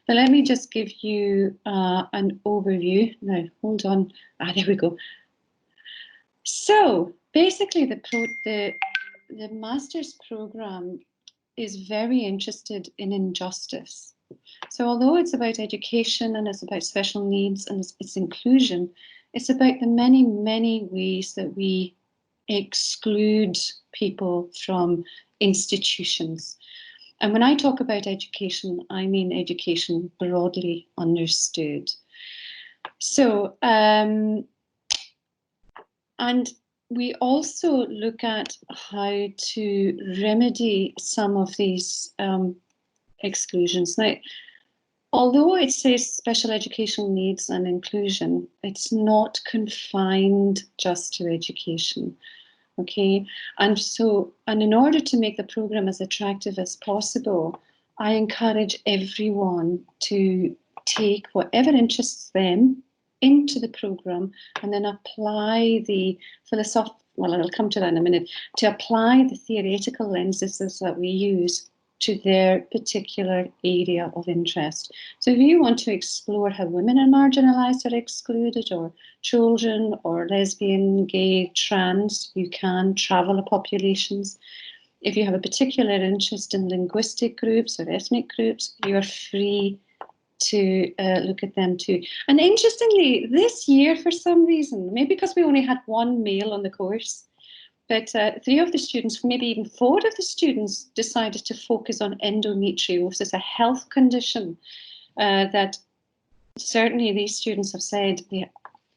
But let me just give you an overview. Now, hold on. There we go. So basically, the master's program is very interested in injustice. So although it's about education and it's about special needs and it's inclusion, it's about the many, many ways that we exclude people from institutions. And when I talk about education, I mean education broadly understood. So, and we also look at how to remedy some of these exclusions. Now, although it says special educational needs and inclusion, it's not confined just to education. Okay, and in order to make the program as attractive as possible, I encourage everyone to take whatever interests them into the program and then apply the philosophical, well, I'll come to that in a minute, to apply the theoretical lenses that we use to their particular area of interest. So if you want to explore how women are marginalised or excluded, or children, or lesbian, gay, trans, you can travel populations. If you have a particular interest in linguistic groups or ethnic groups, you are free to look at them too. And interestingly, this year, for some reason, maybe because we only had one male on the course, but 3 of the students, maybe even 4 of the students, decided to focus on endometriosis, a health condition that certainly these students have said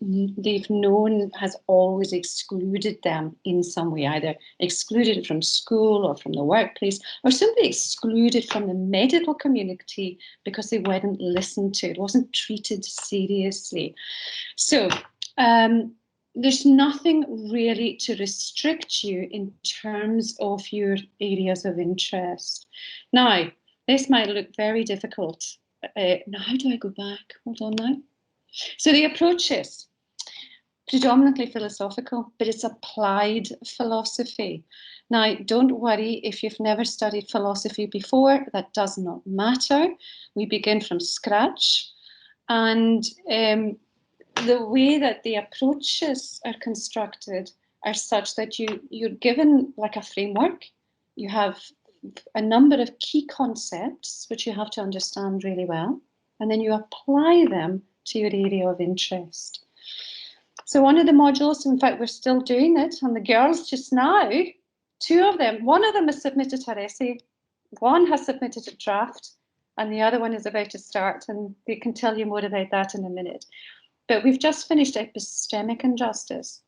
they've known has always excluded them in some way, either excluded from school or from the workplace, or simply excluded from the medical community because they weren't listened to, it wasn't treated seriously. So, there's nothing really to restrict you in terms of your areas of interest. Now, this might look very difficult. Now, how do I go back? Hold on now. So the approach is predominantly philosophical, but it's applied philosophy. Now, don't worry if you've never studied philosophy before, that does not matter. We begin from scratch, and the way that the approaches are constructed are such that you're given like a framework. You have a number of key concepts which you have to understand really well, and then you apply them to your area of interest. So one of the modules, in fact, we're still doing it, and the girls just now, 2 of them, one of them has submitted her essay, one has submitted a draft, and the other one is about to start, and they can tell you more about that in a minute. But we've just finished epistemic injustice.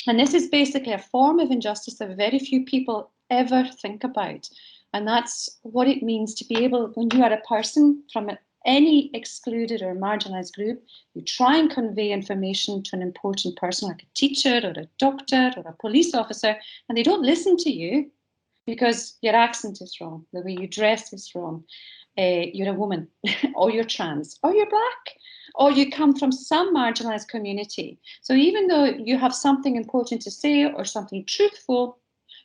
And this is basically a form of injustice that very few people ever think about. And that's what it means to be able, when you are a person from any excluded or marginalised group, you try and convey information to an important person like a teacher or a doctor or a police officer, and they don't listen to you because your accent is wrong, the way you dress is wrong, you're a woman, or you're trans, or you're black, or you come from some marginalised community. So even though you have something important to say or something truthful,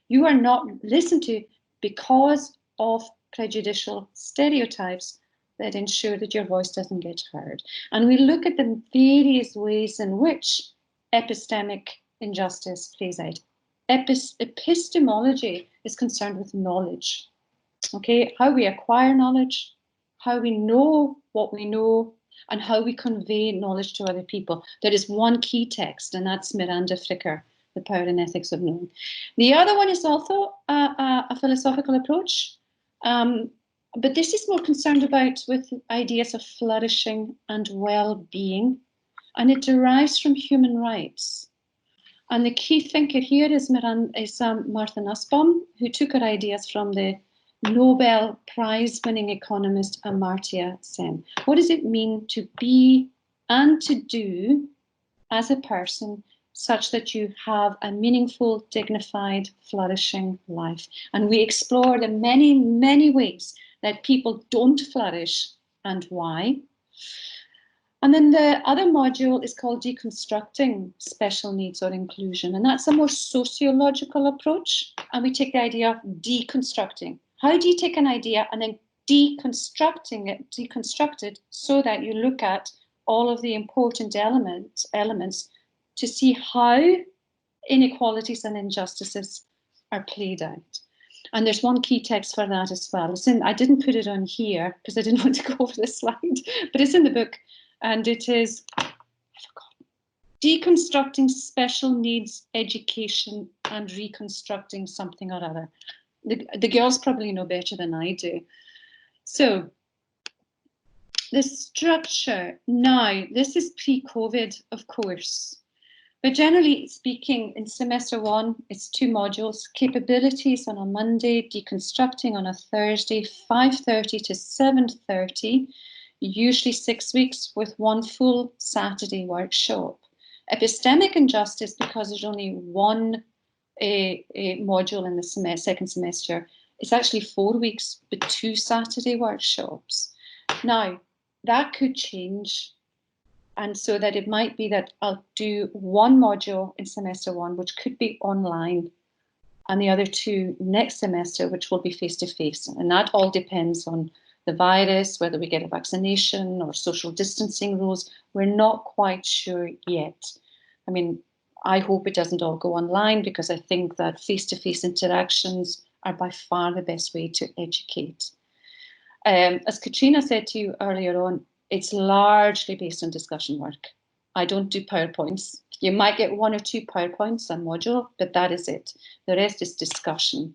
you are not listened to because of prejudicial stereotypes that ensure that your voice doesn't get heard. And we look at the various ways in which epistemic injustice plays out. Epistemology is concerned with knowledge, okay? How we acquire knowledge, how we know what we know, and how we convey knowledge to other people. There is one key text, and that's Miranda Fricker, The Power and Ethics of Knowing. The other one is also a philosophical approach, but this is more concerned with ideas of flourishing and well-being, and it derives from human rights. And the key thinker here is Martha Nussbaum, who took her ideas from the Nobel Prize-winning economist Amartya Sen. What does it mean to be and to do as a person such that you have a meaningful, dignified, flourishing life? And we explore the many, many ways that people don't flourish and why. And then the other module is called Deconstructing Special Needs or Inclusion. And that's a more sociological approach. And we take the idea of deconstructing. How do you take an idea and then deconstructed so that you look at all of the important elements to see how inequalities and injustices are played out. And there's one key text for that as well. I didn't put it on here because I didn't want to go over the slide, but it's in the book, and it is Deconstructing Special Needs Education and Reconstructing Something or Other. The girls probably know better than I do. So the structure now, this is pre-COVID, of course. But generally speaking, in semester 1, it's 2 modules: capabilities on a Monday, deconstructing on a Thursday, 5:30 to 7:30, usually 6 weeks with 1 full Saturday workshop. Epistemic injustice, because there's only 1 a module in the second semester, it's actually 4 weeks with 2 Saturday workshops. Now, that could change. And so that it might be that I'll do 1 module in semester 1, which could be online, and the other 2 next semester, which will be face-to-face. And that all depends on the virus, whether we get a vaccination or social distancing rules. We're not quite sure yet. I mean, I hope it doesn't all go online, because I think that face-to-face interactions are by far the best way to educate. As Katrina said to you earlier on, it's largely based on discussion work. I don't do PowerPoints. You might get 1 or 2 PowerPoints a module, but that is it. The rest is discussion.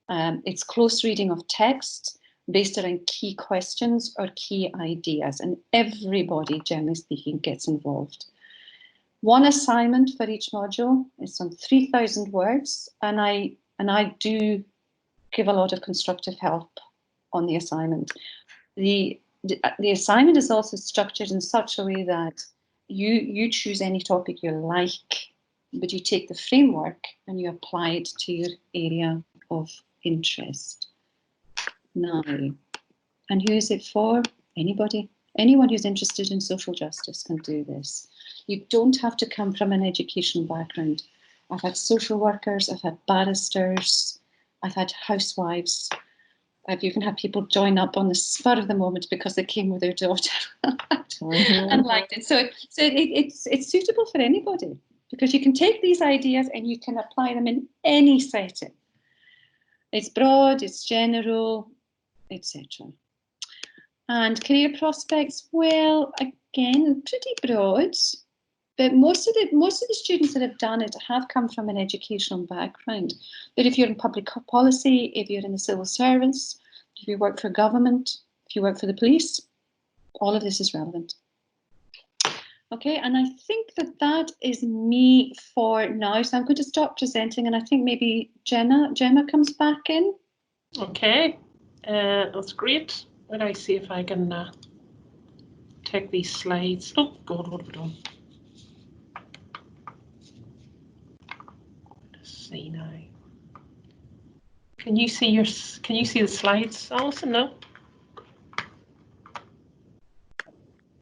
It's close reading of text based around key questions or key ideas, and everybody, generally speaking, gets involved. 1 assignment for each module is some 3,000 words, and I do give a lot of constructive help on the assignment. The assignment is also structured in such a way that you choose any topic you like, but you take the framework and you apply it to your area of interest. Now, and who is it for? Anybody. Anyone who's interested in social justice can do this. You don't have to come from an educational background. I've had social workers, I've had barristers, I've had housewives. I've even had people join up on the spur of the moment because they came with their daughter and liked it. So it's suitable for anybody, because you can take these ideas and you can apply them in any setting. It's broad, it's general, etc. And career prospects, well, again, pretty broad. But most of the students that have done it have come from an educational background. But if you're in public policy, if you're in the civil service, if you work for government, if you work for the police, all of this is relevant. Okay, and I think that is me for now. So I'm going to stop presenting, and I think maybe Gemma comes back in. Okay, that's great. Let me see if I can take these slides. Oh God, what have I done? See now. Can you see the slides, Alison? No.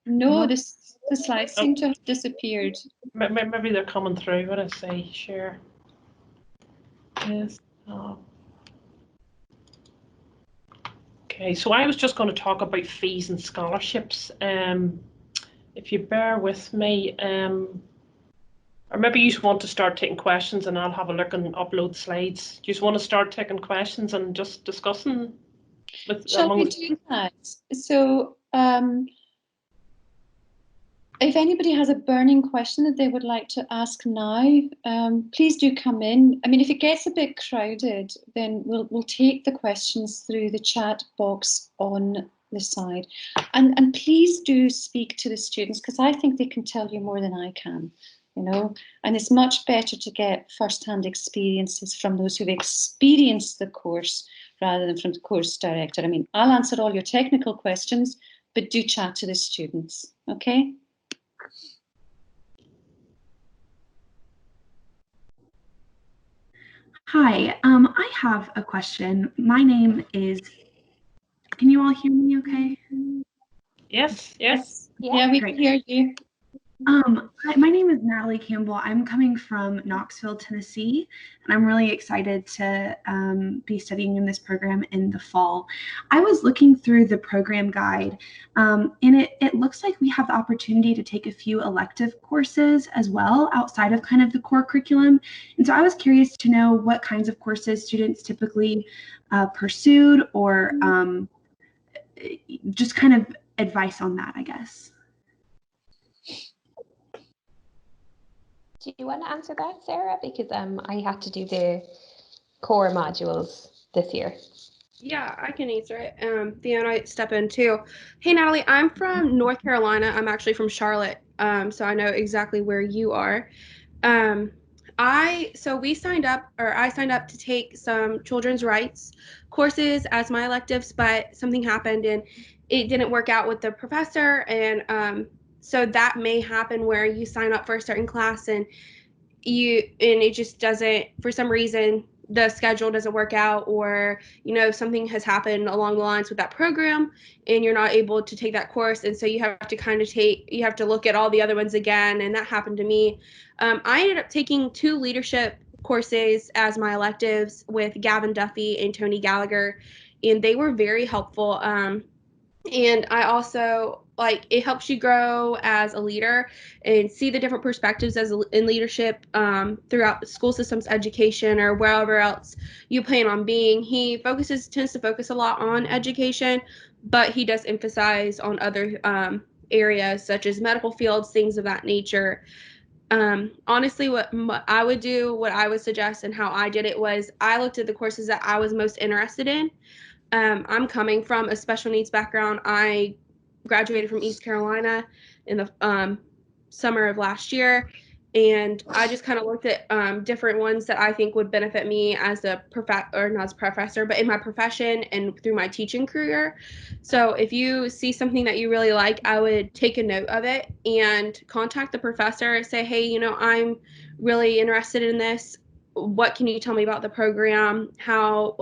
No, the slides seem to have disappeared. Maybe they're coming through. What I say? Share. Yes. Okay, so I was just going to talk about fees and scholarships. If you bear with me. Or maybe you just want to start taking questions and I'll have a look and upload slides. Do you just want to start taking questions and just discussing with Shall we do that? So if anybody has a burning question that they would like to ask now, please do come in. I mean, if it gets a bit crowded, then we'll take the questions through the chat box on the side. And please do speak to the students, because I think they can tell you more than I can. You know, and it's much better to get first-hand experiences from those who've experienced the course rather than from the course director. I mean, I'll answer all your technical questions, but do chat to the students, okay? Hi, I have a question. My name is, can you all hear me okay? Yes. Yeah, we can hear you. My name is Natalie Campbell. I'm coming from Knoxville, Tennessee, and I'm really excited to be studying in this program in the fall. I was looking through the program guide, and it looks like we have the opportunity to take a few elective courses as well outside of kind of the core curriculum. And so I was curious to know what kinds of courses students typically pursued, or just kind of advice on that, I guess. Do you want to answer that, Sarah? Because I had to do the core modules this year. Yeah, I can answer it. Fiona, I step in too. Hey, Natalie, I'm from North Carolina. I'm actually from Charlotte, so I know exactly where you are. I signed up to take some children's rights courses as my electives, but something happened and it didn't work out with the professor, and so that may happen where you sign up for a certain class and it just doesn't, for some reason the schedule doesn't work out, or something has happened along the lines with that program and you're not able to take that course, and so you have to look at all the other ones again, and that happened to me. I ended up taking 2 leadership courses as my electives with Gavin Duffy and Tony Gallagher, and they were very helpful. And I also it helps you grow as a leader and see the different perspectives in leadership throughout the school system's education or wherever else you plan on being. He tends to focus a lot on education, but he does emphasize on other areas such as medical fields, things of that nature. Honestly, what I would suggest and how I did it was I looked at the courses that I was most interested in. I'm coming from a special needs background. I graduated from East Carolina in the summer of last year, and I just kind of looked at different ones that I think would benefit me as not as a professor, but in my profession and through my teaching career. So if you see something that you really like, I would take a note of it and contact the professor and say, hey, I'm really interested in this. What can you tell me about the program? How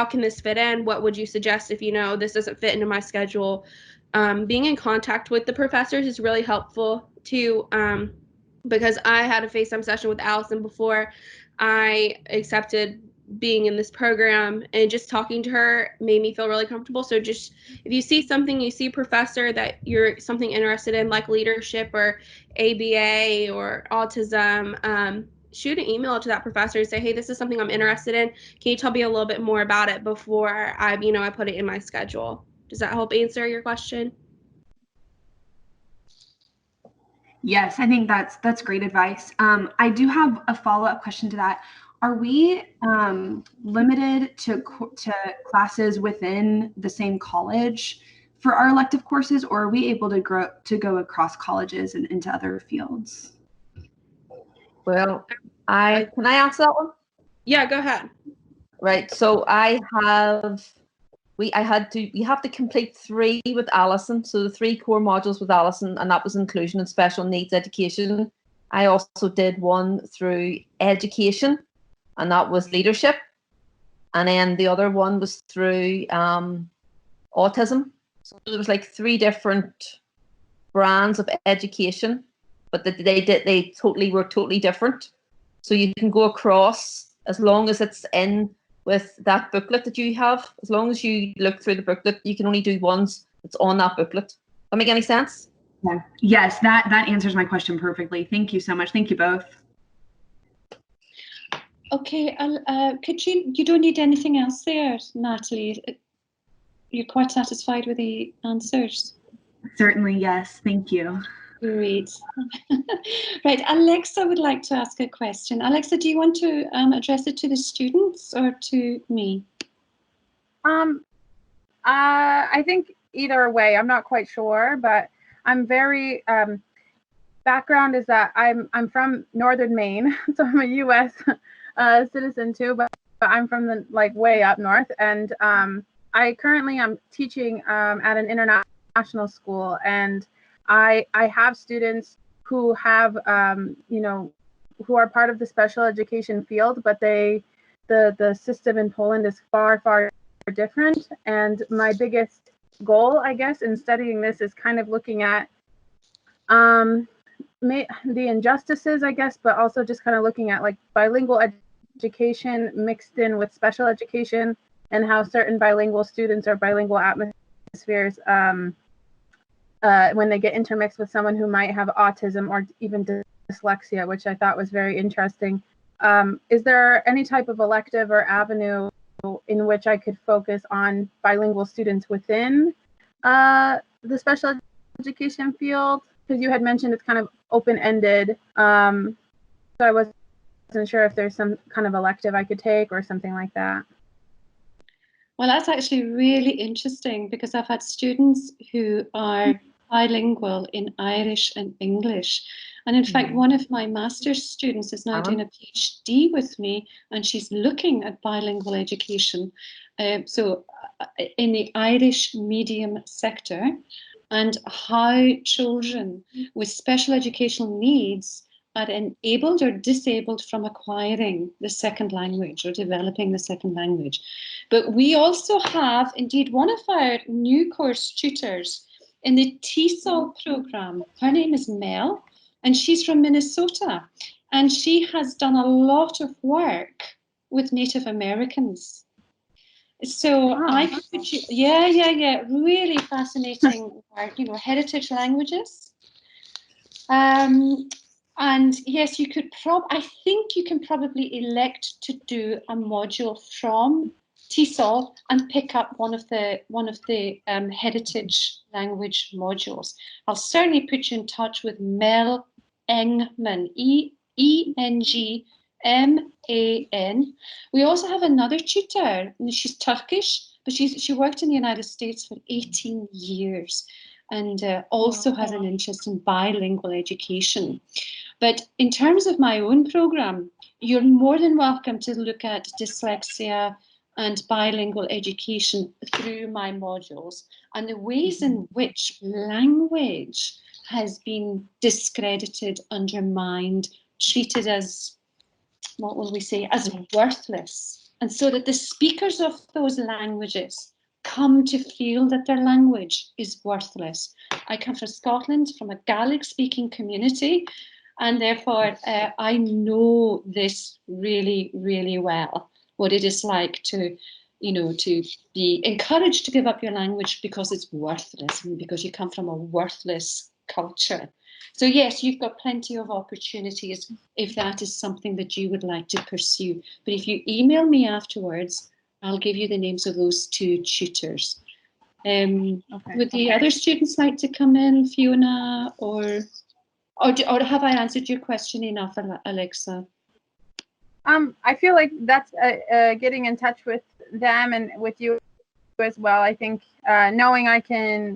can this fit in? What would you suggest if this doesn't fit into my schedule? Being in contact with the professors is really helpful too, because I had a FaceTime session with Allison before I accepted being in this program, and just talking to her made me feel really comfortable. So just if you see a professor that you're something interested in, like leadership or ABA or autism, shoot an email to that professor and say, hey, this is something I'm interested in. Can you tell me a little bit more about it before I put it in my schedule? Does that help answer your question? Yes, I think that's great advice. I do have a follow-up question to that. Are we limited to classes within the same college for our elective courses, or are we able to go across colleges and into other fields? Well, can I answer that one? Yeah, go ahead. Right. So we have to complete 3 with Alison. So the 3 core modules with Alison, and that was inclusion and special needs education. I also did one through education, and that was leadership. And then the other one was through autism. So there was like 3 different brands of education, but they were totally different. So you can go across as long as it's in with that booklet that you have. As long as you look through the booklet, you can only do ones that's on that booklet. Does that make any sense? Yeah. Yes, that answers my question perfectly. Thank you so much. Thank you both. Okay, you don't need anything else there, Natalie? You're quite satisfied with the answers? Certainly, yes. Thank you. Great. Right, Alexa would like to ask a question. Alexa, do you want to address it to the students or to me? I think either way. I'm not quite sure, but I'm very background is that I'm from northern Maine, so I'm a U.S. Citizen too, but I'm from the way up north, and I currently am teaching at an international school, and I have students who have who are part of the special education field, but the system in Poland is far different. And my biggest goal, I guess, in studying this is kind of looking at the injustices, I guess, but also just kind of looking at like bilingual education mixed in with special education, and how certain bilingual students or bilingual atmospheres, when they get intermixed with someone who might have autism or even dyslexia, which I thought was very interesting. Is there any type of elective or avenue in which I could focus on bilingual students within the special education field? Because you had mentioned it's kind of open-ended. So I wasn't sure if there's some kind of elective I could take or something like that. Well, that's actually really interesting, because I've had students who are bilingual in Irish and English. And in fact, one of my master's students is now doing a PhD with me, and she's looking at bilingual education. So in the Irish medium sector, and how children with special educational needs are enabled or disabled from acquiring the second language or developing the second language. But we also have, indeed, one of our new course tutors in the TESOL program. Her name is Mel, and she's from Minnesota. And she has done a lot of work with Native Americans. So I could, really fascinating work, heritage languages. And yes, you could I think you can probably elect to do a module from TESOL and pick up one of the heritage language modules. I'll certainly put you in touch with Mel Engman, E-N-G-M-A-N. We also have another tutor, and she's Turkish, but she worked in the United States for 18 years and also has an interest in bilingual education. But in terms of my own program, you're more than welcome to look at dyslexia and bilingual education through my modules and the ways in which language has been discredited, undermined, treated as, what will we say, as worthless. And so that the speakers of those languages come to feel that their language is worthless. I come from Scotland, from a Gaelic-speaking community, and therefore I know this really, really well, what it is like to, to be encouraged to give up your language because it's worthless and because you come from a worthless culture. So yes, you've got plenty of opportunities if that is something that you would like to pursue. But if you email me afterwards, I'll give you the names of those two tutors. Would the other students like to come in, Fiona, or have I answered your question enough, Alexa? I feel like that's getting in touch with them and with you as well. I think knowing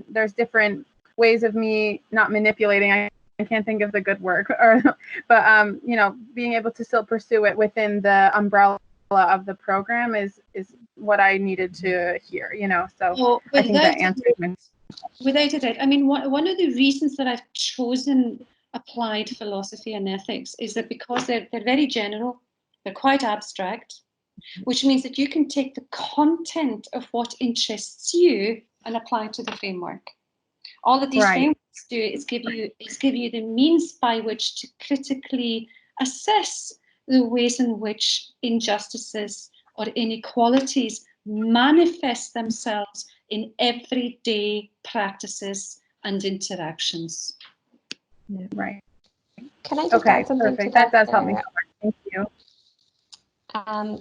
there's different ways of me not manipulating. I can't think of the good word, but being able to still pursue it within the umbrella of the program is what I needed to hear. So I think that answers me. Without a doubt. I mean, one of the reasons that I've chosen applied philosophy and ethics is that because they're very general, they're quite abstract, which means that you can take the content of what interests you and apply to the framework. All that these frameworks do is give you the means by which to critically assess the ways in which injustices or inequalities manifest themselves in everyday practices and interactions. Yeah, right. Can I just add something to that? That does help me. Thank you. I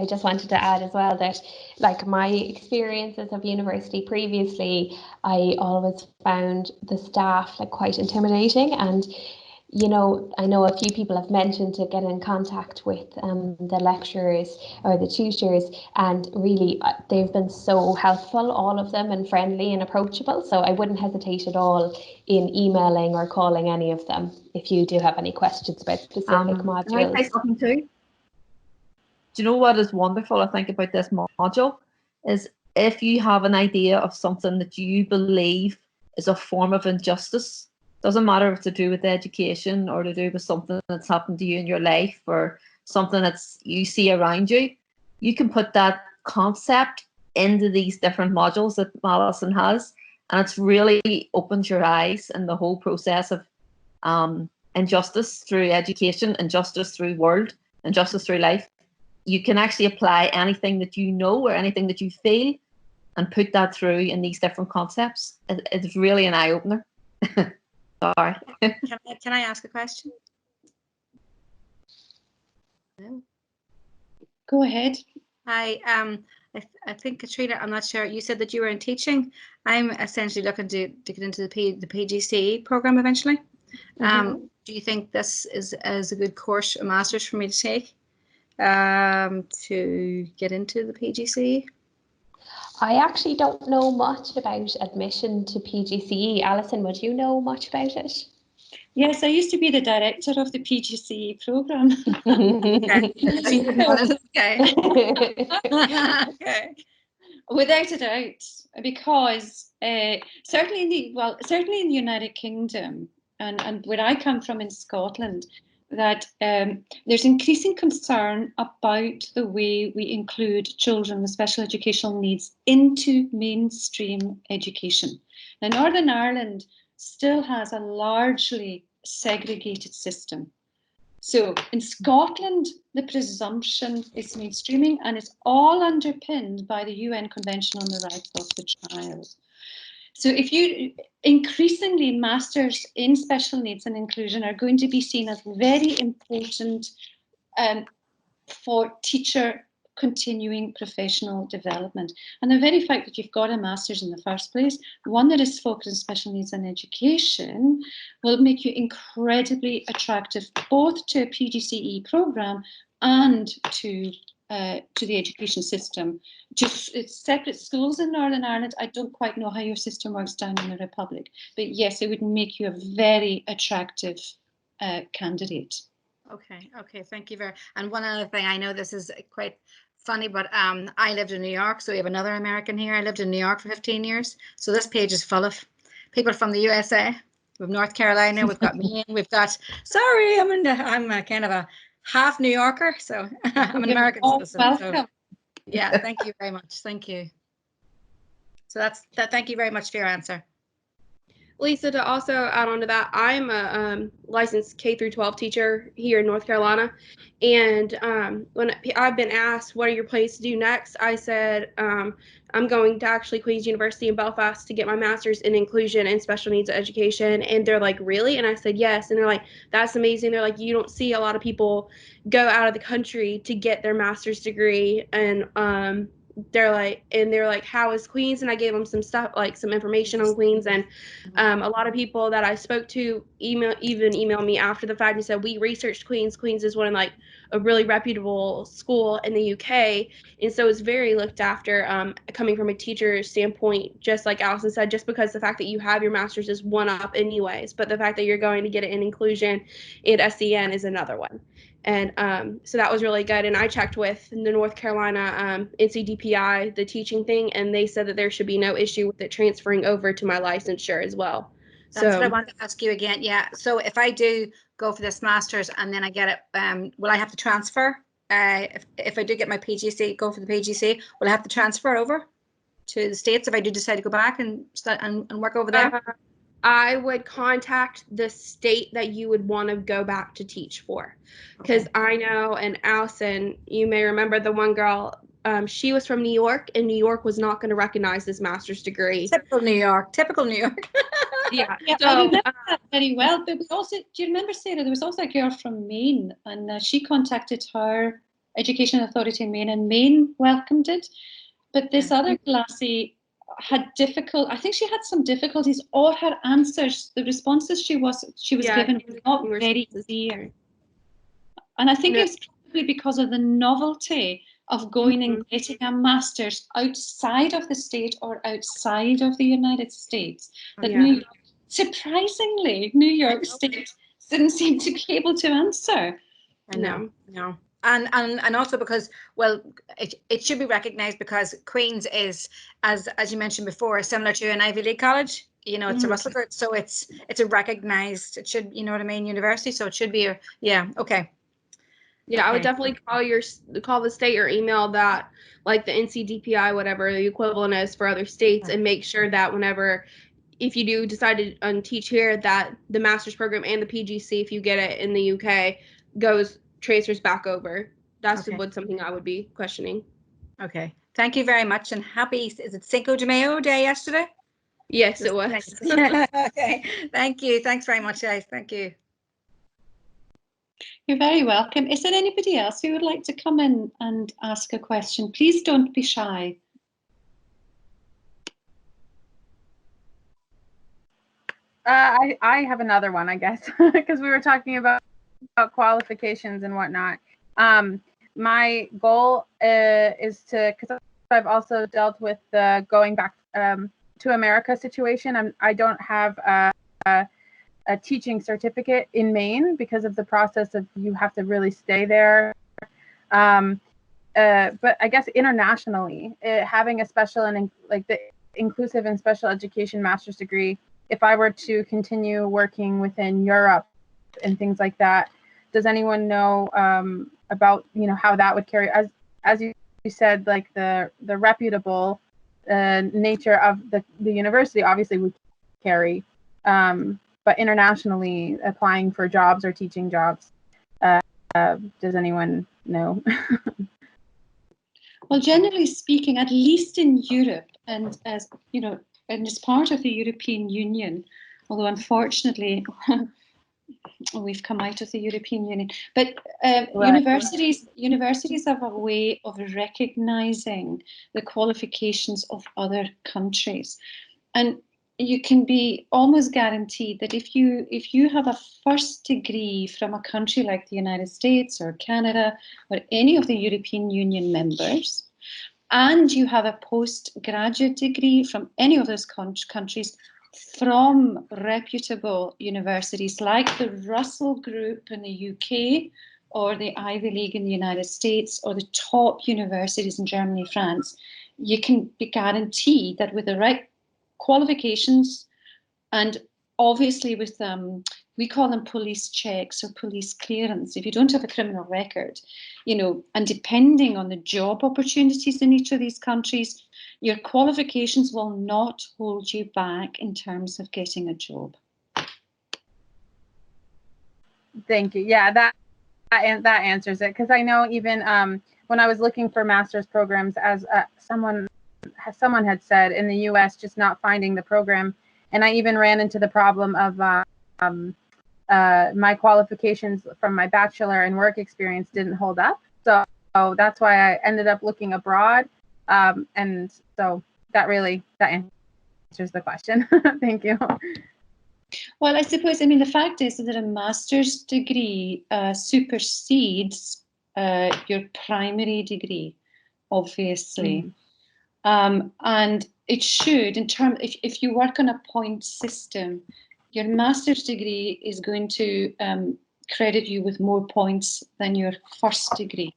just wanted to add as well that, like, my experiences of university previously, I always found the staff quite intimidating, and I know a few people have mentioned to get in contact with the lecturers or the tutors, and really they've been so helpful, all of them, and friendly and approachable. So I wouldn't hesitate at all in emailing or calling any of them if you do have any questions about specific modules. Can I say something too? Do you know what is wonderful, I think, about this module is if you have an idea of something that you believe is a form of injustice, doesn't matter if it's to do with education or to do with something that's happened to you in your life or something that's you see around you, you can put that concept into these different modules that Alison has, and it's really opens your eyes in the whole process of injustice through education, injustice through world, injustice through life, you can actually apply anything that you know or anything that you feel and put that through in these different concepts. It's really an eye-opener. Sorry. Can I ask a question? No? Go ahead. Hi, I think Katrina, I'm not sure. You said that you were in teaching. I'm essentially looking to get into the PGCE program eventually. Do you think this is a good course, a master's for me to take to get into the PGCE? I actually don't know much about admission to PGCE. Alison, would you know much about it? Yes, I used to be the director of the PGCE program. Okay. Without a doubt, because certainly in the United Kingdom and where I come from in Scotland, that there's increasing concern about the way we include children with special educational needs into mainstream education. Now, Northern Ireland still has a largely segregated system. So in Scotland, the presumption is mainstreaming, and it's all underpinned by the UN Convention on the Rights of the Child. So if you increasingly, masters in special needs and inclusion are going to be seen as very important for teacher continuing professional development. And the very fact that you've got a master's in the first place, one that is focused on special needs and education, will make you incredibly attractive both to a PGCE program and to the education system. Just it's separate schools in Northern Ireland. I don't quite know how your system works down in the Republic, but yes, it would make you a very attractive candidate. Okay, thank you very much. And one other thing, I know this is quite funny, but I lived in New York, so we have another American here. I lived in New York for 15 years, so this page is full of people from the USA. We have North Carolina, we've got Maine, we've got, sorry, I'm a kind of a half New Yorker, so I'm an American citizen. Welcome. So, yeah, thank you very much. Thank you. So that's that. Thank you very much for your answer. Lisa, to also add on to that, I'm a licensed K through 12 teacher here in North Carolina. And when I've been asked, what are your plans to do next? I said, I'm going to actually Queen's University in Belfast to get my master's in inclusion and special needs education. And they're like, really? And I said, yes. And they're like, that's amazing. They're like, you don't see a lot of people go out of the country to get their master's degree. And they're like, how is Queens? And I gave them some stuff, like some information on Queens. And a lot of people that I spoke to emailed me after the fact and said, we researched Queens. Queens is one of like a really reputable school in the UK. And so it's very looked after, coming from a teacher's standpoint, just like Alison said, just because the fact that you have your master's is one up anyways, but the fact that you're going to get it in inclusion and SEN is another one. And so that was really good. And I checked with the North Carolina NCDPI, the teaching thing, and they said that there should be no issue with it transferring over to my licensure as well. That's what I wanted to ask you again. Yeah. So if I do go for this master's and then I get it, will I have to transfer? If I do get my PGC, go for the PGC, will I have to transfer over to the States if I do decide to go back and start and work over there? I would contact the state that you would want to go back to teach for. Because I know, and Alison, you may remember the one girl, she was from New York, and New York was not going to recognize this master's degree. Typical New York. Yeah, I remember that very well. But also, do you remember, Sarah, there was also a girl from Maine, and she contacted her education authority in Maine, and Maine welcomed it. But this other lassie had I think she had some difficulties, or her answers, the responses she was given were not very clear. And I think it's probably because of the novelty of going and getting a master's outside of the state or outside of the United States. That New York, surprisingly, New York State didn't seem to be able to answer. No. And also because, well, it should be recognized because Queen's is, as you mentioned before, similar to an Ivy League college. You know, it's a Russell, so it's a recognized, it should, you know what I mean, university. So it should be okay. Yeah, I would definitely call the state or email that, like the NCDPI, whatever the equivalent is for other states, and make sure that whenever if you do decide to teach here, that the master's program and the PGC, if you get it in the UK, transfers back over. That's something I would be questioning. Okay. Thank you very much, and happy, is it Cinco de Mayo day yesterday? Yes, it was. Okay. Thank you. Thanks very much, guys. Thank you. You're very welcome. Is there anybody else who would like to come in and ask a question? Please don't be shy. I have another one, I guess, because we were talking about qualifications and whatnot. My goal is to, because I've also dealt with the going back to America situation. I don't have a teaching certificate in Maine because of the process of you have to really stay there. But I guess internationally, having a special and like the inclusive and special education master's degree, if I were to continue working within Europe and things like that, does anyone know about, you know, how that would carry, as you said, like the reputable nature of the university obviously would carry, but internationally applying for jobs or teaching jobs, does anyone know? Well, generally speaking, at least in Europe, and as you know, and as part of the European Union, although unfortunately we've come out of the European Union, but universities have a way of recognizing the qualifications of other countries, and you can be almost guaranteed that if you have a first degree from a country like the United States or Canada or any of the European Union members, and you have a postgraduate degree from any of those countries from reputable universities like the Russell Group in the UK or the Ivy League in the United States or the top universities in Germany, France, you can be guaranteed that with the right qualifications, and obviously with we call them police checks or police clearance. If you don't have a criminal record, you know, and depending on the job opportunities in each of these countries, your qualifications will not hold you back in terms of getting a job. Thank you. Yeah, that answers it, because I know even when I was looking for master's programs, as someone had said, in the US, just not finding the program. And I even ran into the problem of my qualifications from my bachelor and work experience didn't hold up. So that's why I ended up looking abroad. And so that answers the question. Thank you. Well, I suppose, I mean, the fact is that a master's degree supersedes your primary degree, obviously. And it should, in terms, if you work on a point system, your master's degree is going to credit you with more points than your first degree.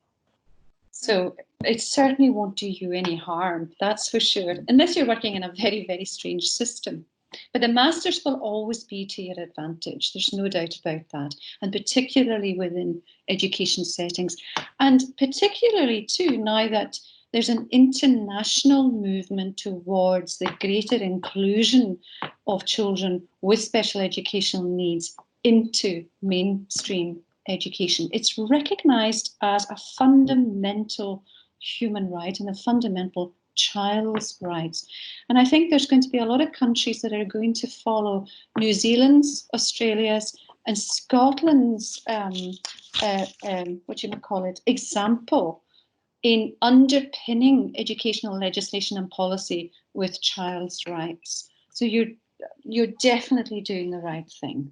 So it certainly won't do you any harm, that's for sure, unless you're working in a very, very strange system. But the masters will always be to your advantage. There's no doubt about that. And particularly within education settings. And particularly too, now that there's an international movement towards the greater inclusion of children with special educational needs into mainstream education. It's recognised as a fundamental human right and a fundamental child's rights. And I think there's going to be a lot of countries that are going to follow New Zealand's, Australia's, and Scotland's example in underpinning educational legislation and policy with child's rights. So you're definitely doing the right thing.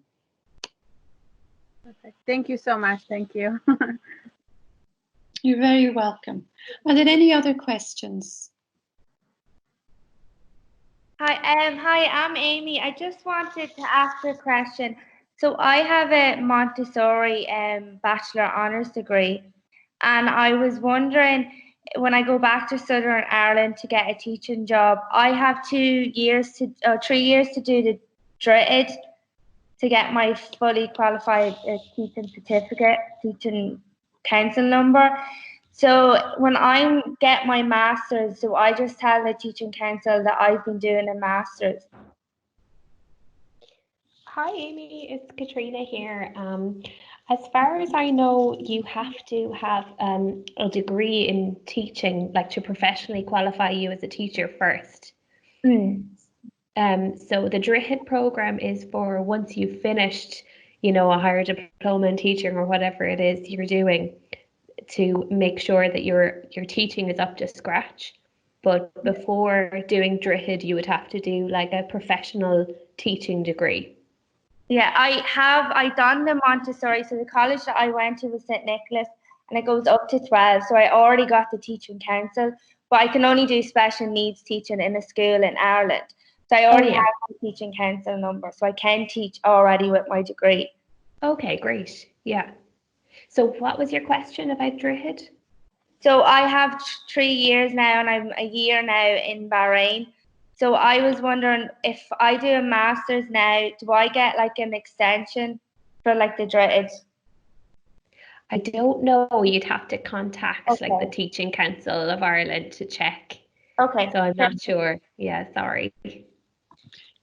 Perfect. Thank you so much. Thank you. You're very welcome. Are there any other questions? Hi, I'm Amy. I just wanted to ask a question. So I have a Montessori Bachelor Honours degree, and I was wondering, when I go back to Southern Ireland to get a teaching job, I have 3 years to do the DRID to get my fully qualified teaching certificate, teaching council number. So when I get my master's, so I just tell the teaching council that I've been doing a master's. Hi, Amy. It's Katrina here. As far as I know, you have to have a degree in teaching, like to professionally qualify you as a teacher first. So the DRIHIT program is for once you've finished, you know, a higher diploma in teaching or whatever it is you're doing, to make sure that your teaching is up to scratch. But before doing DRIHIT, you would have to do like a professional teaching degree. Yeah, I done the Montessori. So the college that I went to was St. Nicholas, and it goes up to 12. So I already got the teaching council, but I can only do special needs teaching in a school in Ireland. So I already have the teaching council number, so I can teach already with my degree. Okay, great. Yeah. So what was your question about DRIHIT? So I have 3 years now, and I'm a year now in Bahrain. So I was wondering, if I do a master's now, do I get like an extension for like the DRIHIT? I don't know. You'd have to contact like the Teaching Council of Ireland to check. Okay. So I'm not sure. Yeah, sorry.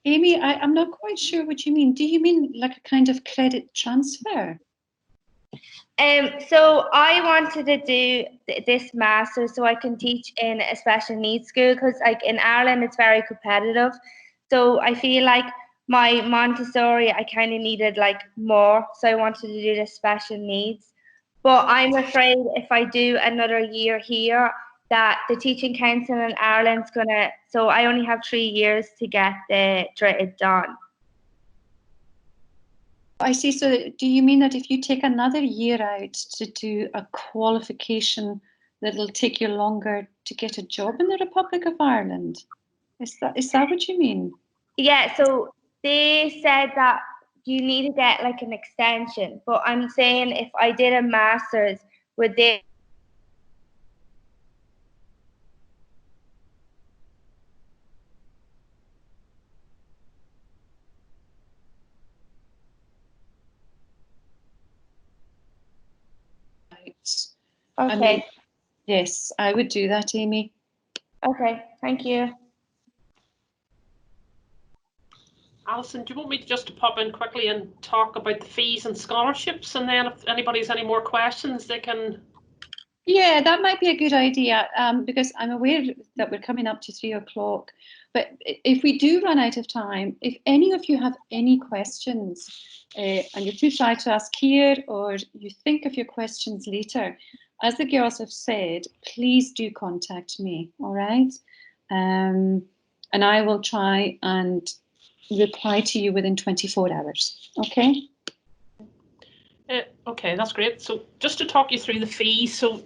Amy, I'm not quite sure what you mean. Do you mean like a kind of credit transfer? So I wanted to do this master so I can teach in a special needs school, because like in Ireland it's very competitive. So I feel like my Montessori, I kind of needed like more, so I wanted to do the special needs. But I'm afraid if I do another year here, that the teaching council in Ireland's gonna. So I only have 3 years to get the DRIHIT done. I see. So do you mean that if you take another year out to do a qualification, that it'll take you longer to get a job in the Republic of Ireland? Is that what you mean? Yeah, so they said that you need to get like an extension, but I'm saying if I did a master's, would they? Okay. Yes, I would do that, Amy. Okay, thank you. Alison, do you want me just to pop in quickly and talk about the fees and scholarships, and then if anybody has any more questions, they can. Yeah, that might be a good idea, because I'm aware that we're coming up to 3 o'clock. But if we do run out of time, if any of you have any questions and you're too shy to ask here, or you think of your questions later, as the girls have said, please do contact me, all right? And I will try and reply to you within 24 hours, okay? Okay, that's great. So just to talk you through the fees, so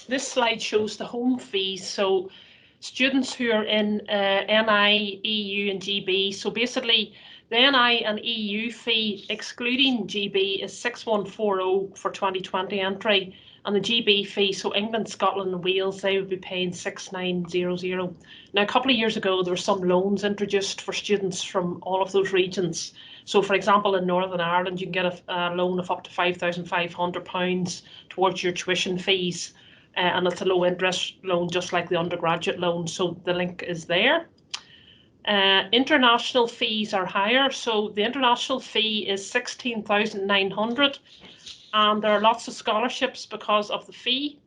this slide shows the home fees. So students who are in NI, EU and GB, so basically the NI and EU fee excluding GB is 6140 for 2020 entry, and the GB fee, so England, Scotland and Wales, they would be paying 6900. Now a couple of years ago there were some loans introduced for students from all of those regions. So for example, in Northern Ireland, you can get a loan of up to £5,500 towards your tuition fees. And it's a low interest loan, just like the undergraduate loan. So the link is there. International fees are higher. So the international fee is 16,900. And there are lots of scholarships because of the fee.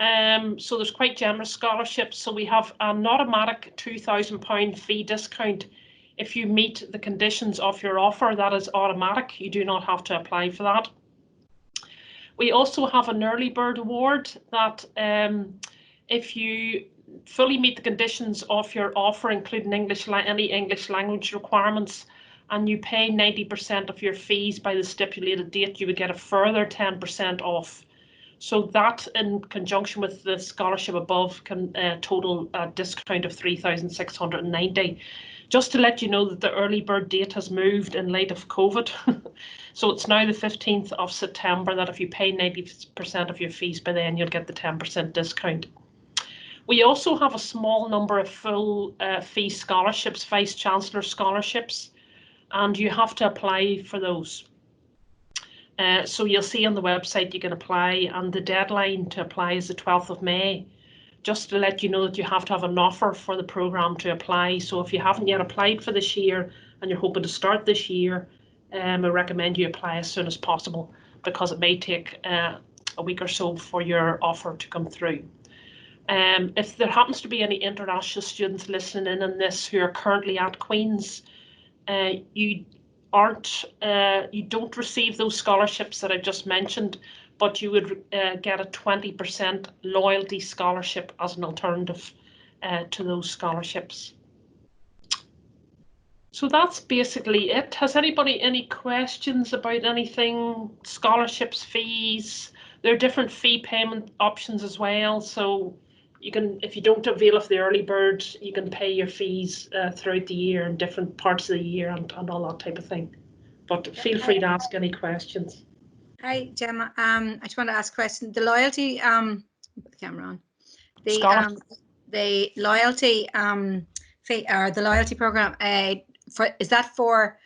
So there's quite generous scholarships. So we have an automatic £2,000 fee discount. If you meet the conditions of your offer, that is automatic. You do not have to apply for that. We also have an early bird award that if you fully meet the conditions of your offer, including any English language requirements, and you pay 90% of your fees by the stipulated date, you would get a further 10% off. So that, in conjunction with the scholarship above, can total a discount of 3,690. Just to let you know that the early bird date has moved in light of COVID. So it's now the 15th of September that if you pay 90% of your fees by then, you'll get the 10% discount. We also have a small number of full fee scholarships, Vice Chancellor scholarships, and you have to apply for those. So you'll see on the website you can apply, and the deadline to apply is the 12th of May. Just to let you know that you have to have an offer for the programme to apply. So if you haven't yet applied for this year and you're hoping to start this year, I recommend you apply as soon as possible, because it may take a week or so for your offer to come through. If there happens to be any international students listening in on this who are currently at Queen's, you don't receive those scholarships that I just mentioned, but you would get a 20% loyalty scholarship as an alternative to those scholarships. So that's basically it. Has anybody any questions about anything? Scholarships, fees? There are different fee payment options as well. So you can, if you don't avail of the early bird, you can pay your fees throughout the year in different parts of the year and all that type of thing. But feel free to ask any questions. Hi, Gemma. I just want to ask a question. The loyalty, put the camera on. The loyalty fee, or the loyalty program, is that for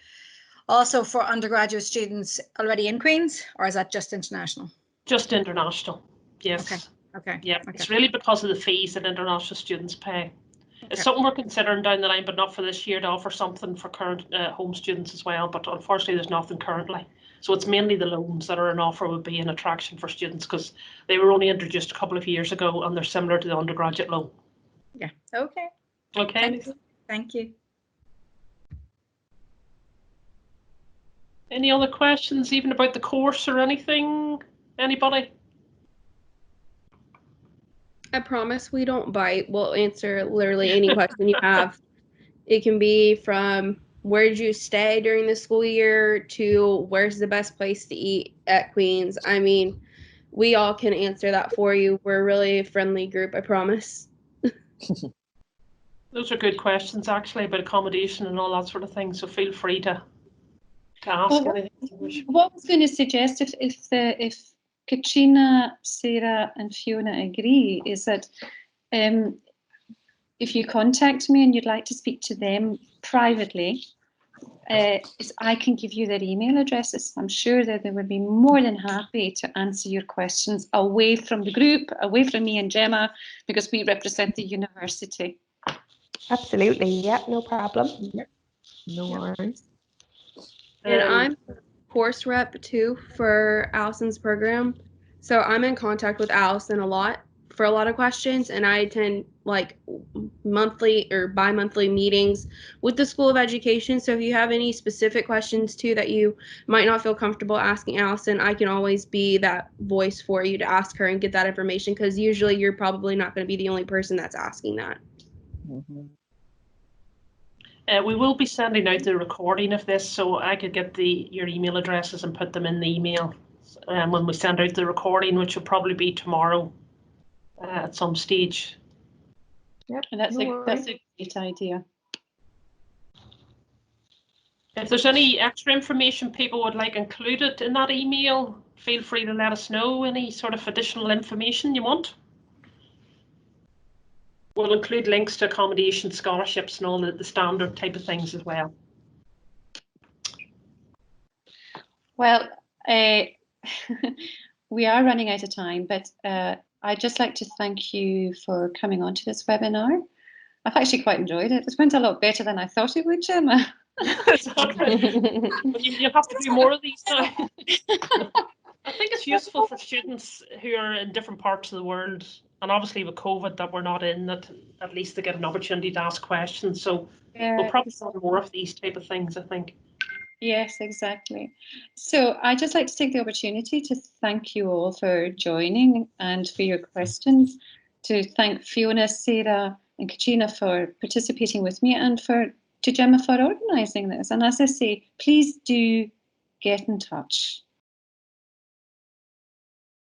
also for undergraduate students already in Queen's, or is that just international? Just international, yes. Okay. Okay. Yeah, okay. It's really because of the fees that international students pay. Okay. It's something we're considering down the line, but not for this year, to offer something for current home students as well. But unfortunately, there's nothing currently. So it's mainly the loans that are an offer would be an attraction for students, because they were only introduced a couple of years ago and they're similar to the undergraduate loan. Yeah. Okay. Okay. Thank you. Thank you. Any other questions, even about the course or anything? Anybody? I promise we don't bite. We'll answer literally any question you have. It can be from where did you stay during the school year to where's the best place to eat at Queen's. I mean, we all can answer that for you. We're really a friendly group, I promise. Those are good questions, actually, about accommodation and all that sort of thing. So feel free to ask anything. What I was going to suggest, if Katrina, Sarah and Fiona agree, is that if you contact me and you'd like to speak to them privately, I can give you their email addresses. I'm sure that they would be more than happy to answer your questions away from the group, away from me and Gemma, because we represent the university. Absolutely, yeah, no problem. No worries. And I'm course rep too for Allison's program. So I'm in contact with Allison a lot for a lot of questions, and I attend like monthly or bi-monthly meetings with the School of Education. So if you have any specific questions too that you might not feel comfortable asking Allison, I can always be that voice for you to ask her and get that information, because usually you're probably not going to be the only person that's asking that. Mm-hmm. We will be sending out the recording of this, so I could get your email addresses and put them in the email when we send out the recording, which will probably be tomorrow at some stage. Yep, and that's a great idea. If there's any extra information people would like included in that email, feel free to let us know. Any sort of additional information you want. We'll include links to accommodation, scholarships and all the standard type of things as well. Well, we are running out of time, but I'd just like to thank you for coming on to this webinar. I've actually quite enjoyed it. It went a lot better than I thought it would, Gemma. You have to do more of these now. I think it's useful for students who are in different parts of the world, and obviously with COVID that we're not in, that at least they get an opportunity to ask questions. So we'll probably do more of these type of things, I think. Yes, exactly. So I'd just like to take the opportunity to thank you all for joining and for your questions, to thank Fiona, Sarah and Katrina for participating with me, and to Gemma for organising this. And as I say, please do get in touch.